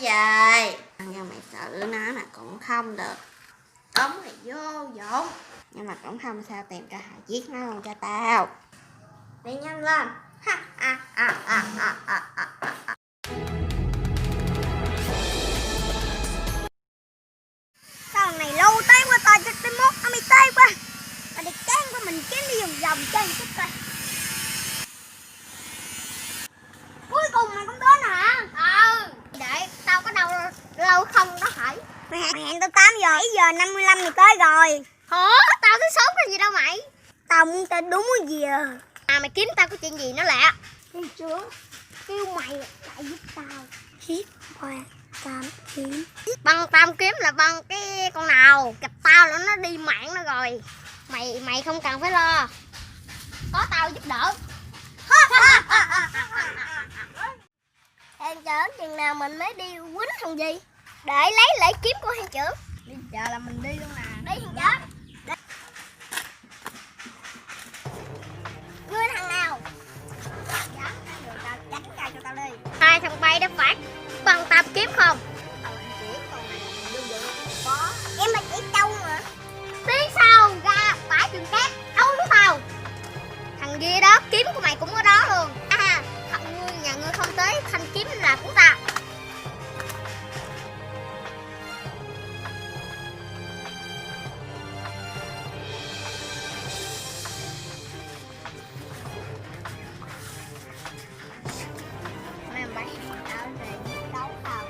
về. Nhưng mày xử nó mà cũng không được. Đúng mày vô dụng. Nhưng mà cũng không sao, tìm cơ hội giết nó luôn cho tao. Đi nhanh lên. Sao này lâu tới quá, tao chắc tới mốt nó mới tới quá. Mà đi cán của mình kiếm đi vòng vòng chơi chút coi. Cuối cùng mày cũng đến hả? Để tao có đâu lâu không đó hỏi. Mày hẹn tao 8 giờ, 7 giờ 55 mày tới rồi. Hả? Tao tới sớm cái gì đâu mày. Tao muốn tới đúng giờ. Mày kiếm tao có chuyện gì nó lạ. Thấy chưa? Kêu mày lại giúp tao giết qua tam kiếm. Băng tam kiếm là băng cái con nào? Gặp tao là nó đi mạng nó rồi. Mày không cần phải lo. Có tao giúp đỡ. Hàng trưởng chừng nào mình mới đi quýnh thằng gì? Để lấy lễ kiếm của hàng trưởng. Bây giờ là mình đi luôn nè. Đi hàng trưởng. Ngươi thằng nào? Dạ, được tao tránh ra cho tao đi. 2 thằng bay đã phải bằng tam kiếm không? Em mà chỉ trâu mà. Tiếng sau ra bãi trường cát đấu với tao. Thằng kia đó kiếm của mày cũng ở đó luôn. Nhà ngươi không tới thanh kiếm là của ta. Mày bắn tao để đấu tao.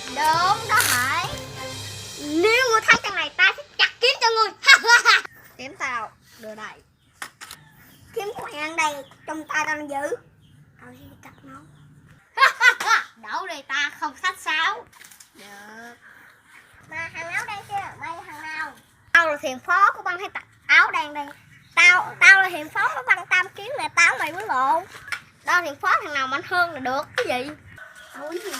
Đúng đó hả? Nếu ngươi thấy thằng này ta sẽ chặt kiếm cho ngươi. Kiếm tao đưa đây. Kiếm của mày ăn đây, trong tay tao đang giữ. Tao sẽ cắt nó. Đổ đi, ta không sách sáo. Được. Mà thằng áo đen kia, mày thằng nào? Tao là thiền phó của băng hay áo đen đây. Tao là hiện phó của băng tam kiếm nè, tao mày mới lộn. Đó thiền phó thằng nào mạnh hơn là được. Cái gì? Ôi gì?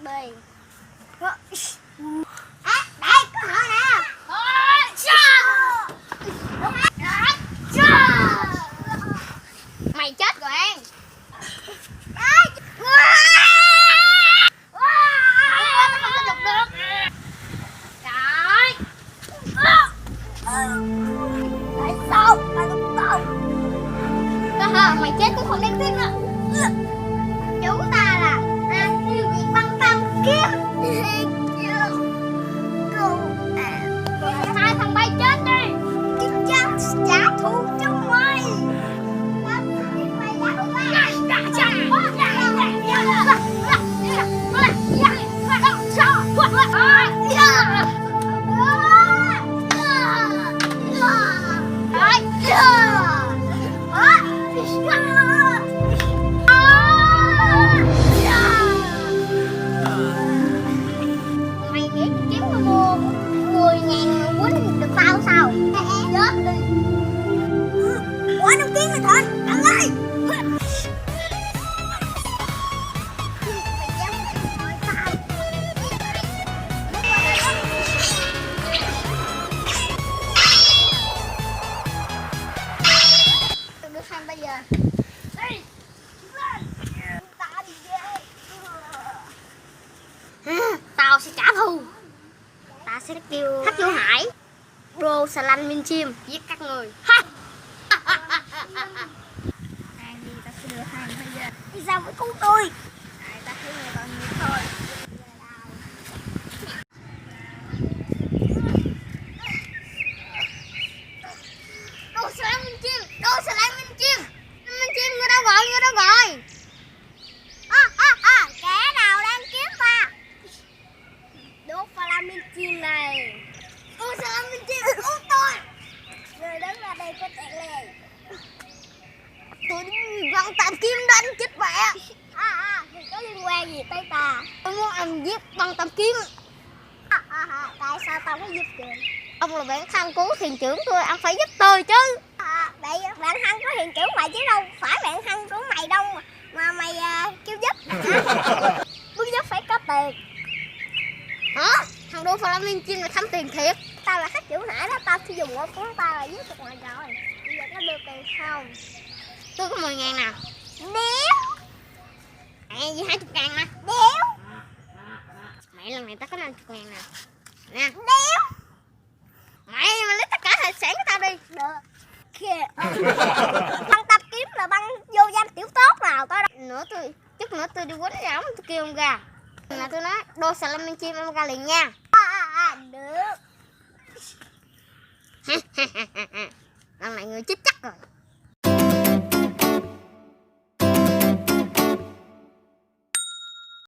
Đây, có họ nè. Mày chết rồi An. Mày chết cũng không đáng tiếc đó. Chú ta là tiêu diệt băng tam kiếm. ta sẽ kêu Hắc Vô Hải Đô xà lanh minh chim giết các người. Hàng gì ta sẽ đưa hàng bây giờ. Đi sao với cứu tôi? Ta thấy người còn nhiều thôi. Đô xà lanh minh chim, Đô xà lanh minh chim. Minh chim, người đâu gọi, người đâu gọi. Kẻ nào đang kiếm ta? Đốt flamin chim này. Đô xà lanh minh chim, cứu tôi. Người đứng ra đây có tệ lệ. Tôi Văn Tam Kim đánh chết mẹ. Thì có liên quan gì tới ta? Tôi muốn anh giết Văn Tam Kim. Tại sao tao phải giúp trường? Ông là bạn thân cứu thuyền trưởng tôi, anh phải giúp tôi chứ. Vậy bạn thân có hiện trưởng mày chứ đâu phải bạn thân của mày đâu mà mày kêu giúp. Muốn giúp phải có tiền. Hả? Thằng Đô Flamin Chim là thăm tiền thiệt. Tao là khách chủ nãy đó, tao sử dụng ngón của tao là giúp được mày rồi. Bây giờ có đưa tiền không? Tôi có 10.000 nào. Đéo. Mẹ gì 20.000 nè. Đéo. Mẹ lần này tao có 50.000 nào. Nè. Đéo. Mẹ mà lấy tất cả tài sản của tao đi. Được. Kìa. Băng Tam Kiếm là băng vô danh tiểu tốt nào tao đâu. Chút nữa tôi đi quýnh ra ống tôi kêu ông ra. Là tôi nói Đô xà lanh minh chim em ra liền nha. Được.